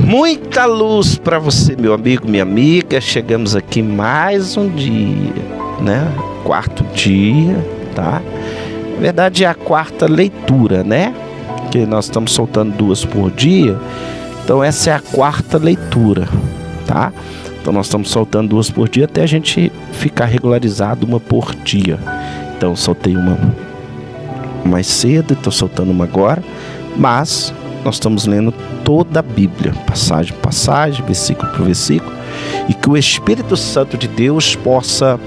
Muita luz para você, meu amigo, minha amiga. Chegamos aqui mais um dia, né? Quarto dia, tá? Na verdade é a quarta leitura, né? Que nós estamos soltando 2 por dia. Então essa é a quarta leitura, tá? Então nós estamos soltando 2 por dia até a gente ficar regularizado 1 por dia. Então soltei uma mais cedo, estou soltando uma agora, mas nós estamos lendo toda a Bíblia, passagem por passagem, versículo por versículo, e que o Espírito Santo de Deus possa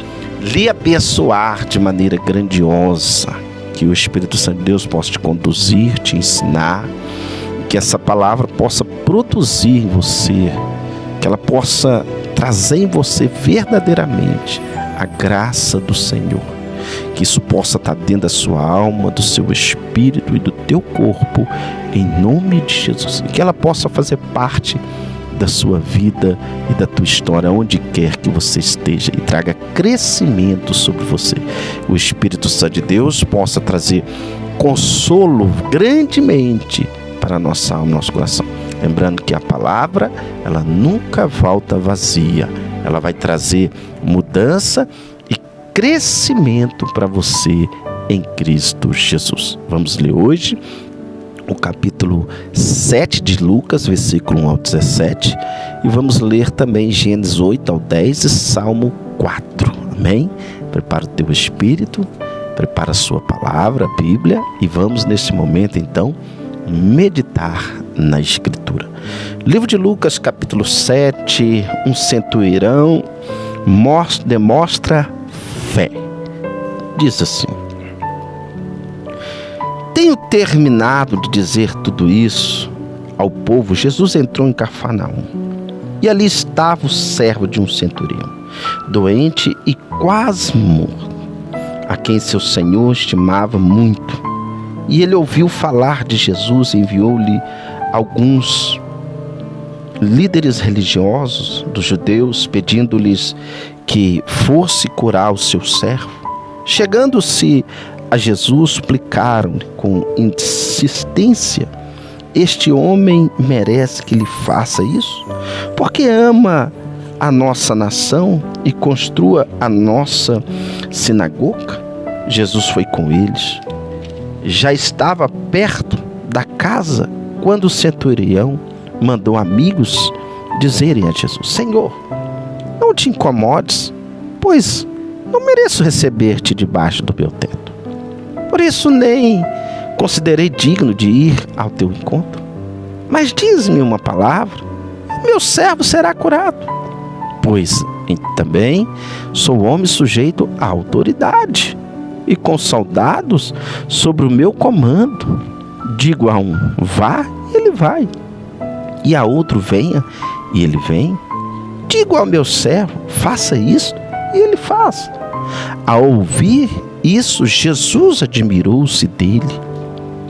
lhe abençoar de maneira grandiosa, que o Espírito Santo de Deus possa te conduzir, te ensinar, que essa palavra possa produzir em você, que ela possa trazer em você verdadeiramente a graça do Senhor, que isso possa estar dentro da sua alma, do seu espírito e do teu corpo, em nome de Jesus, e que ela possa fazer parte da sua vida e da tua história, onde quer que você esteja, e traga crescimento sobre você. O Espírito Santo de Deus possa trazer consolo grandemente para a nossa alma, nosso coração. Lembrando que a palavra, ela nunca volta vazia, ela vai trazer mudança e crescimento para você em Cristo Jesus. Vamos ler hoje o capítulo 7 de Lucas, versículo 1 ao 17, e vamos ler também Gênesis 8 ao 10 e Salmo 4. Amém? Prepara o teu espírito, prepara a sua palavra, a Bíblia, e vamos neste momento então meditar na Escritura. Livro de Lucas, capítulo 7, um centurião demonstra fé. Diz assim: Tenho terminado de dizer tudo isso ao povo, Jesus entrou em Cafarnaum, e ali estava o servo de um centurião, doente e quase morto, a quem seu senhor estimava muito. E ele ouviu falar de Jesus e enviou-lhe alguns líderes religiosos dos judeus, pedindo-lhes que fosse curar o seu servo. Chegando-se a Jesus, suplicaram-lhe com insistência: Este homem merece que lhe faça isso, porque ama a nossa nação e construa a nossa sinagoga. Jesus foi com eles. Já estava perto da casa quando o centurião mandou amigos dizerem a Jesus: Senhor, não te incomodes, pois não mereço receber-te debaixo do meu teto. Por isso nem considerei digno de ir ao teu encontro. Mas diz-me uma palavra, e meu servo será curado. Pois também sou homem sujeito à autoridade, e com soldados sobre o meu comando. Digo a um: vá, e ele vai, e a outro: venha, e ele vem. Digo ao meu servo: faça isto, e ele faz. Ao ouvir isso, Jesus admirou-se dele,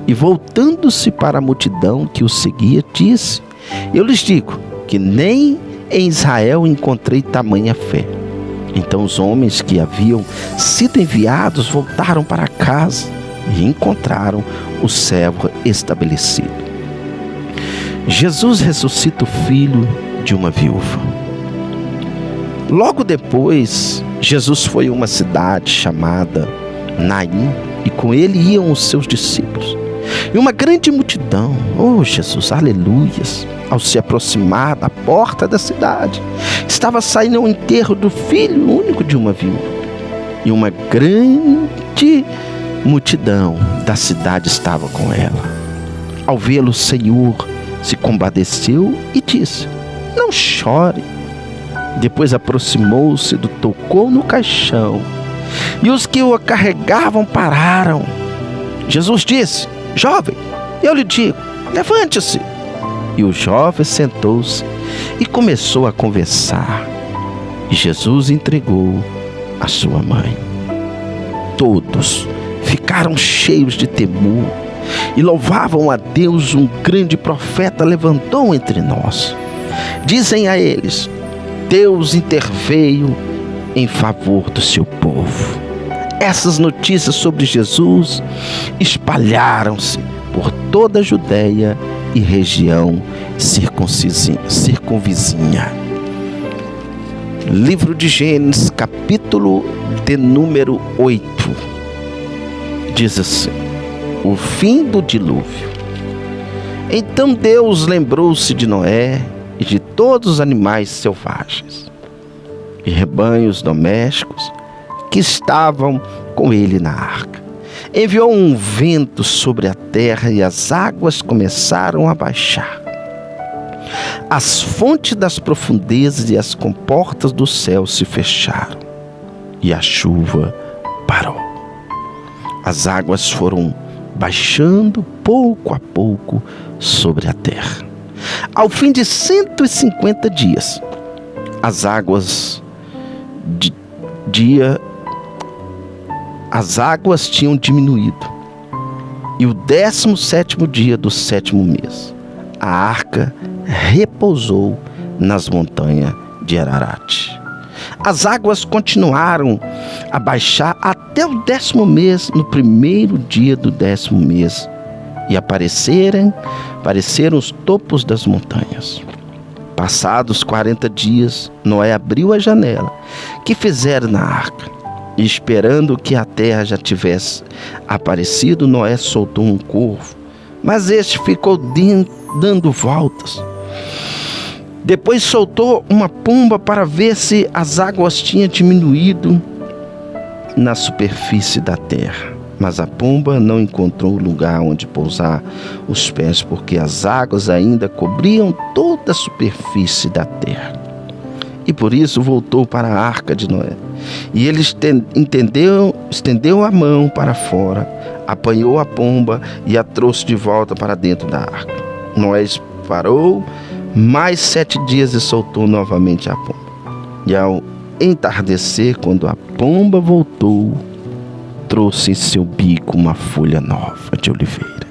e voltando-se para a multidão que o seguia, disse: Eu lhes digo que nem em Israel encontrei tamanha fé. Então os homens que haviam sido enviados voltaram para casa e encontraram o servo estabelecido. Jesus ressuscita o filho de uma viúva. Logo depois, Jesus foi a uma cidade chamada Naim, e com ele iam os seus discípulos. E uma grande multidão, oh Jesus, aleluias, ao se aproximar da porta da cidade, estava saindo ao enterro do filho único de uma viúva. E uma grande multidão da cidade estava com ela. Ao vê-lo, o Senhor se compadeceu e disse: Não chore. Depois aproximou-se, tocou no caixão, e os que o carregavam pararam. Jesus disse: Jovem, eu lhe digo, levante-se. E o jovem sentou-se e começou a conversar. E Jesus entregou a sua mãe. Todos ficaram cheios de temor e louvavam a Deus. Um grande profeta levantou entre nós. Dizem a eles: Deus interveio em favor do seu povo. Essas notícias sobre Jesus espalharam-se por toda a Judéia e região circunvizinha. Livro de Gênesis, capítulo de número 8. Diz assim: o fim do dilúvio. Então Deus lembrou-se de Noé e de todos os animais selvagens e rebanhos domésticos que estavam com ele na arca. Enviou um vento sobre a terra e as águas começaram a baixar. As fontes das profundezas e as comportas do céu se fecharam e a chuva parou. As águas foram baixando pouco a pouco sobre a terra. Ao fim de 150 dias, as águas tinham diminuído. E o 17º dia do 7º mês, a arca repousou nas montanhas de Ararat. As águas continuaram a baixar até o 10º mês, no 1º dia do 10º mês, e apareceram os topos das montanhas. Passados 40 dias, Noé abriu a janela que fizeram na arca, e esperando que a terra já tivesse aparecido, Noé soltou um corvo, mas este ficou dando voltas. Depois soltou uma pomba para ver se as águas tinham diminuído na superfície da terra. Mas a pomba não encontrou lugar onde pousar os pés, porque as águas ainda cobriam toda a superfície da terra. E por isso voltou para a arca de Noé. E ele estendeu a mão para fora, apanhou a pomba e a trouxe de volta para dentro da arca. Noé parou mais 7 dias e soltou novamente a pomba. E ao entardecer, quando a pomba voltou, trouxe em seu bico uma folha nova de oliveira.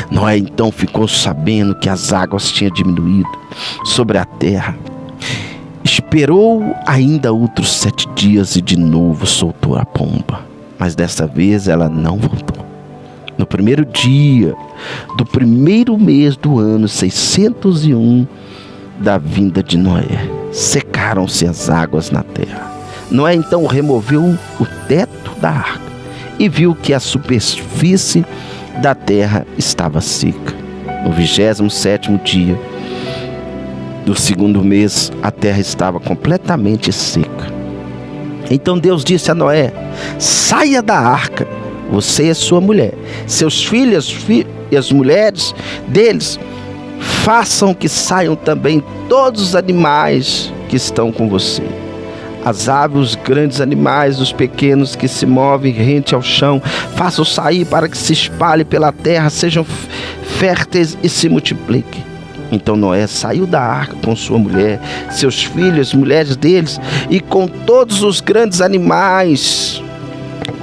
Noé então ficou sabendo que as águas tinham diminuído sobre a terra. Esperou ainda outros 7 dias e de novo soltou a pomba. Mas dessa vez ela não voltou. No 1º dia do 1º mês do ano 601 da vinda de Noé, secaram-se as águas na terra. Noé então removeu o teto da arca e viu que a superfície da terra estava seca. No 27º dia do 2º mês, a terra estava completamente seca. Então Deus disse a Noé: saia da arca, você e sua mulher, seus filhos e as mulheres deles, façam que saiam também todos os animais que estão com você. As aves, os grandes animais, os pequenos que se movem rente ao chão, façam sair para que se espalhem pela terra, sejam férteis e se multipliquem. Então Noé saiu da arca com sua mulher, seus filhos, as mulheres deles, e com todos os grandes animais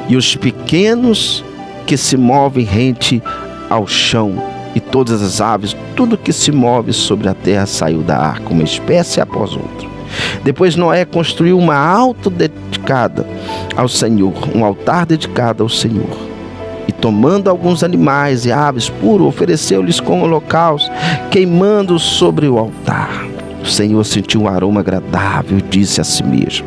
e os pequenos que se movem rente ao chão, e todas as aves, tudo que se move sobre a terra saiu da arca, uma espécie após outra. Depois Noé construiu um altar dedicado ao Senhor, e tomando alguns animais e aves puros, ofereceu-lhes como holocausto, queimando sobre o altar. O Senhor sentiu um aroma agradável e disse a si mesmo: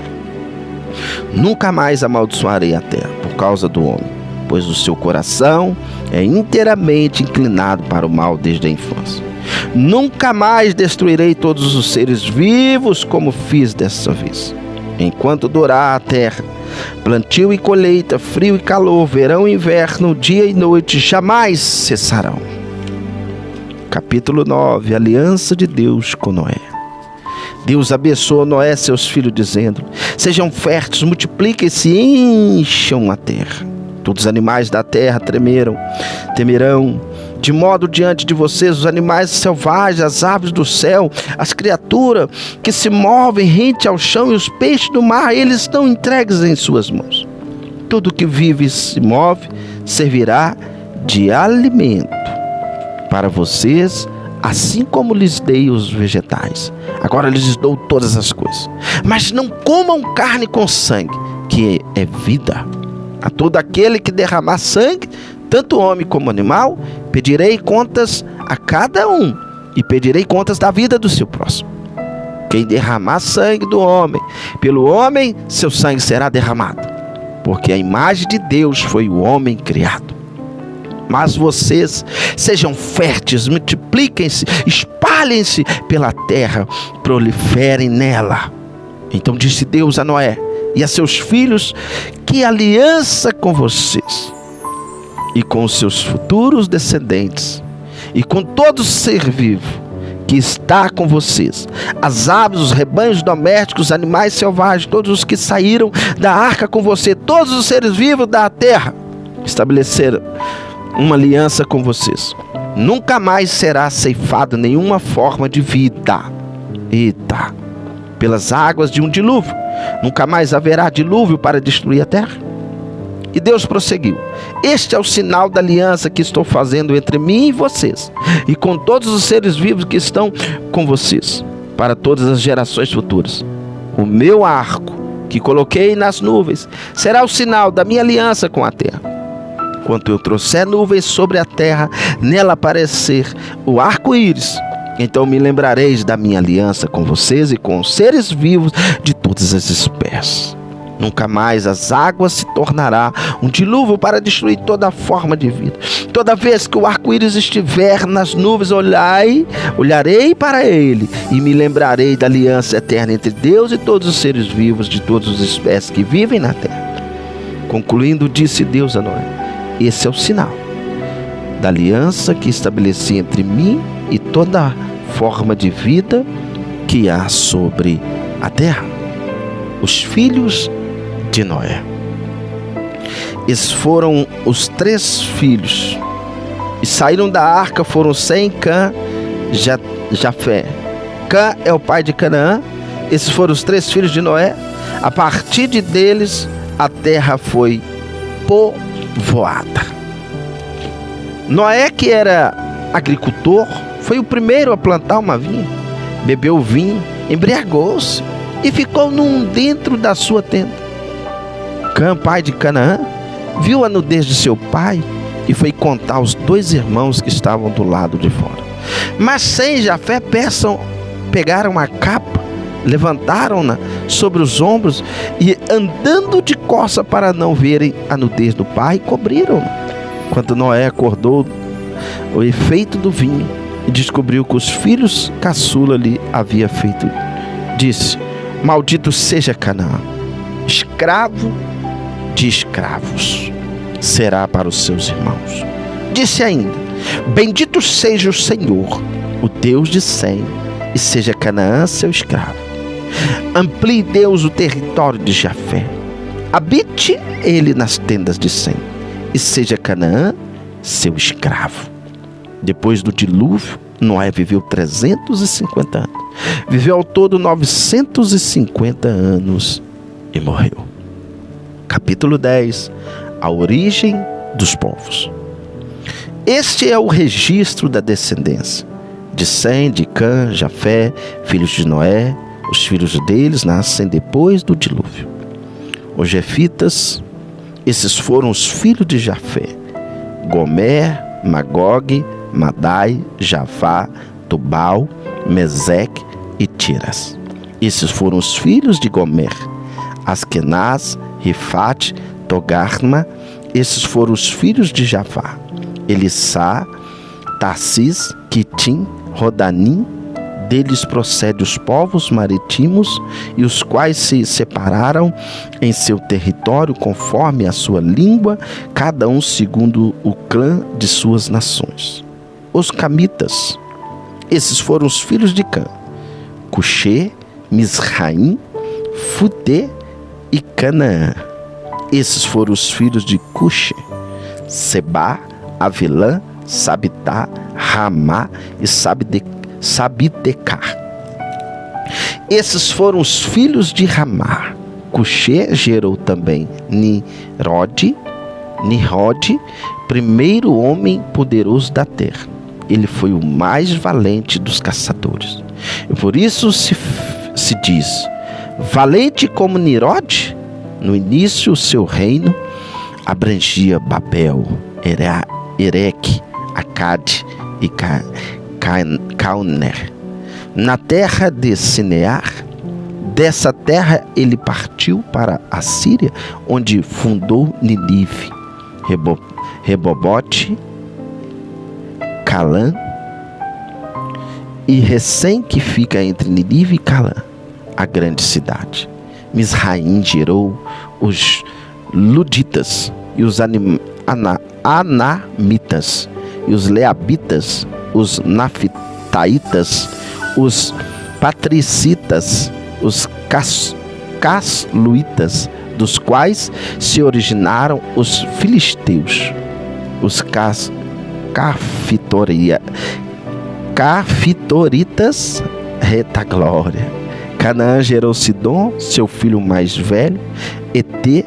nunca mais amaldiçoarei a terra por causa do homem, pois o seu coração é inteiramente inclinado para o mal desde a infância. Nunca mais destruirei todos os seres vivos como fiz dessa vez. Enquanto durar a terra, plantio e colheita, frio e calor, verão e inverno, dia e noite, jamais cessarão. Capítulo 9. Aliança de Deus com Noé. Deus abençoou Noé e seus filhos, dizendo: sejam férteis, multipliquem-se e encham a terra. Todos os animais da terra temerão, de modo diante de vocês, os animais selvagens, as aves do céu, as criaturas que se movem rente ao chão e os peixes do mar, eles estão entregues em suas mãos. Tudo que vive e se move servirá de alimento para vocês, assim como lhes dei os vegetais. Agora lhes dou todas as coisas. Mas não comam carne com sangue, que é vida. A todo aquele que derramar sangue, tanto homem como animal, pedirei contas a cada um, e pedirei contas da vida do seu próximo. Quem derramar sangue do homem, pelo homem seu sangue será derramado, porque a imagem de Deus foi o homem criado. Mas vocês sejam férteis, multipliquem-se, espalhem-se pela terra, proliferem nela. Então disse Deus a Noé e a seus filhos: que aliança com vocês e com os seus futuros descendentes, e com todo ser vivo que está com vocês, as aves, os rebanhos domésticos, os animais selvagens, todos os que saíram da arca com você, todos os seres vivos da terra, estabeleceram uma aliança com vocês. Nunca mais será ceifado nenhuma forma de vida. Eita! Pelas águas de um dilúvio. Nunca mais haverá dilúvio para destruir a terra. E Deus prosseguiu: este é o sinal da aliança que estou fazendo entre mim e vocês, e com todos os seres vivos que estão com vocês, para todas as gerações futuras. O meu arco, que coloquei nas nuvens, será o sinal da minha aliança com a terra. Quando eu trouxer nuvens sobre a terra, nela aparecer o arco-íris, então me lembrareis da minha aliança com vocês e com os seres vivos de todas as espécies. Nunca mais as águas se tornará um dilúvio para destruir toda forma de vida. Toda vez que o arco-íris estiver nas nuvens, olharei para ele e me lembrarei da aliança eterna entre Deus e todos os seres vivos de todas as espécies que vivem na terra. Concluindo, disse Deus a Noé: esse é o sinal da aliança que estabeleci entre mim e toda forma de vida que há sobre a terra. Os filhos de Noé. Esses foram os 3 filhos. E saíram da arca, foram Sem, Cã, Jafé. Cã é o pai de Canaã. Esses foram os 3 filhos de Noé. A partir deles, a terra foi povoada. Noé, que era agricultor, foi o primeiro a plantar uma vinha. Bebeu vinho, embriagou-se e ficou dentro da sua tenda. Cã, pai de Canaã, viu a nudez de seu pai e foi contar aos 2 irmãos que estavam do lado de fora. Mas Sem e Jafé pegaram a capa, levantaram-na sobre os ombros e, andando de costa para não verem a nudez do pai, cobriram-na. Quando Noé acordou o efeito do vinho e descobriu que os filhos caçula lhe havia feito, disse: maldito seja Canaã, escravo de escravos será para os seus irmãos. Disse ainda: bendito seja o Senhor, o Deus de Sem, e seja Canaã seu escravo. Amplie Deus o território de Jafé, habite ele nas tendas de Sem, e seja Canaã seu escravo. Depois do dilúvio, Noé viveu 350 anos. Viveu ao todo 950 anos e morreu. Capítulo 10. A origem dos povos. Este é o registro da descendência de Sem, de Cã, Jafé, filhos de Noé. Os filhos deles nascem depois do dilúvio. Os jefitas, esses foram os filhos de Jafé: Gomer, Magog, Madai, Javá, Tubal, Meseque e Tiras. Esses foram os filhos de Gomer: Askenaz, Rifate, Togarma. Esses foram os filhos de Javá: Elissá, Tarsis, Quitim, Rodanim. Deles procede os povos marítimos, e os quais se separaram em seu território conforme a sua língua, cada um segundo o clã de suas nações. Os camitas, esses foram os filhos de Cã: Cuxê, Misraim, Fudê e Canaã. Esses foram os filhos de Cuxê: Sebá, Avilã, Sabitá, Ramá e Sabitecar. Esses foram os filhos de Ramá. Cuxê gerou também Nirode, primeiro homem poderoso da terra. Ele foi o mais valente dos caçadores. E por isso se diz: valente como Nirode. No início, o seu reino abrangia Babel, Ereque, Acade e Calner, na terra de Sinear. Dessa terra ele partiu para a Síria, onde fundou Ninive, Rebobote, Calã e Recém, que fica entre Ninive e Calã, a grande cidade. Misraim gerou os Luditas e os Anamitas e os Leabitas, os Naftaitas, os Patricitas, os Casluitas, dos quais se originaram os filisteus, os Cafitoritas, retaglória. Canaã gerou Sidom, seu filho mais velho, Et,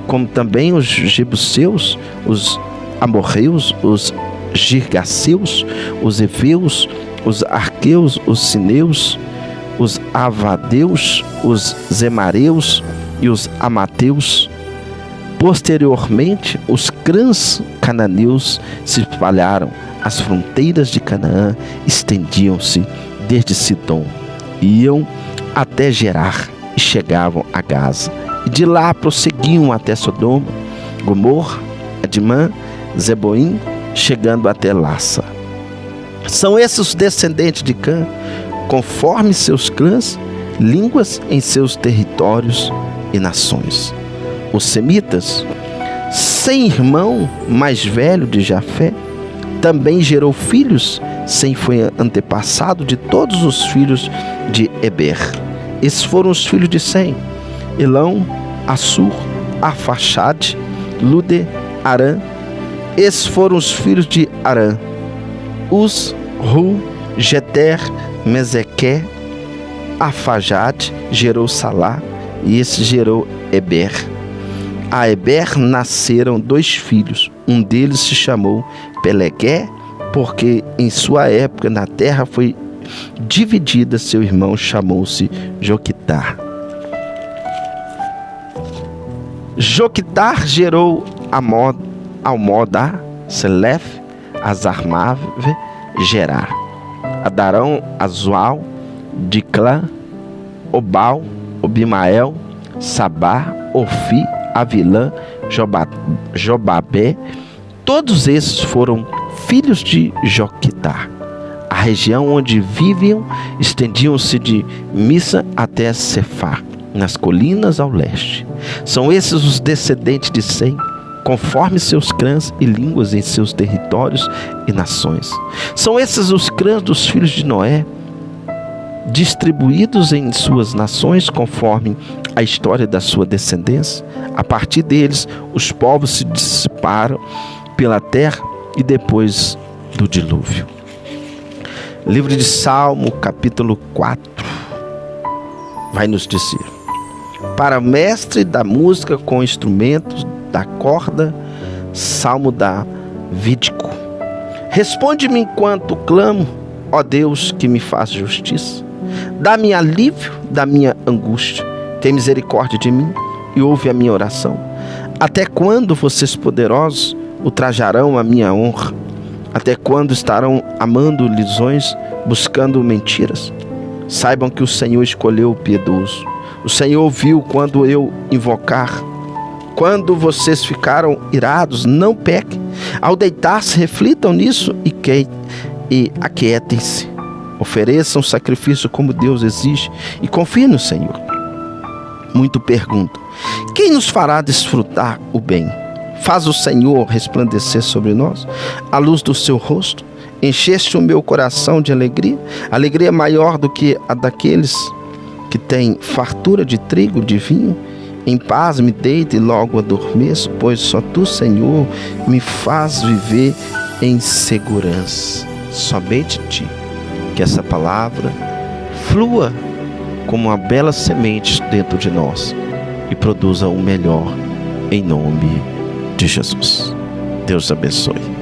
como também os Jebuseus, os Amorreus, os Girgaceus, os Eveus, os Arqueus, os Sineus, os Avadeus, os Zemareus e os Amateus. Posteriormente, os clãs cananeus se espalharam. As fronteiras de Canaã estendiam-se desde Sidom, iam até Gerar e chegavam a Gaza. E de lá prosseguiam até Sodoma, Gomorra, Adimã, Zeboim, chegando até Lassa. São esses os descendentes de Cã, conforme seus clãs, línguas em seus territórios e nações. Os semitas, Sem, irmão mais velho de Jafé, também gerou filhos. Sem foi antepassado de todos os filhos de Eber. Esses foram os filhos de Sem: Elão, Assur, Arfaxade, Lude, Arã. Esses foram os filhos de Arã: Uz, Ru, Jeter, Meseque. Arfaxade gerou Salá, e esse gerou Eber. A Eber nasceram 2 filhos. Um deles se chamou Pelegué, porque em sua época na terra foi dividida. Seu irmão chamou-se Joquitar. Joquitar gerou Almodá, Selef, Azarmave, Gerar, Adarão, Azual, Diclã, Obal, Obimael, Sabá, Ofi, Avilã, Jobabé. Todos esses foram filhos de Joquitar. A região onde viviam estendiam-se de Missa até Cefá, nas colinas ao leste. São esses os descendentes de Sem, conforme seus clãs e línguas em seus territórios e nações. São esses os clãs dos filhos de Noé, distribuídos em suas nações, conforme a história da sua descendência. A partir deles, os povos se dissiparam pela terra e depois do dilúvio. Livro de Salmo, capítulo 4, vai nos dizer: para mestre da música com instrumentos da corda, Salmo davídico. Responde-me enquanto clamo, ó Deus, que me faz justiça. Dá-me alívio da minha angústia. Tem misericórdia de mim e ouve a minha oração. Até quando vocês poderosos ultrajarão a minha honra? Até quando estarão amando lisões, buscando mentiras? Saibam que o Senhor escolheu o piedoso. O Senhor ouviu quando eu invocar. Quando vocês ficaram irados, não pequem. Ao deitar-se, reflitam nisso e aquietem-se. Ofereçam sacrifício como Deus exige e confiem no Senhor. Muito pergunto: quem nos fará desfrutar o bem? Faz o Senhor resplandecer sobre nós a luz do seu rosto. Encheste o meu coração de alegria, alegria maior do que a daqueles que têm fartura de trigo, de vinho. Em paz me deito e logo adormeço, pois só tu, Senhor, me faz viver em segurança. Somente ti. Que essa palavra flua como uma bela semente dentro de nós e produza o melhor em nome de Jesus. Deus abençoe.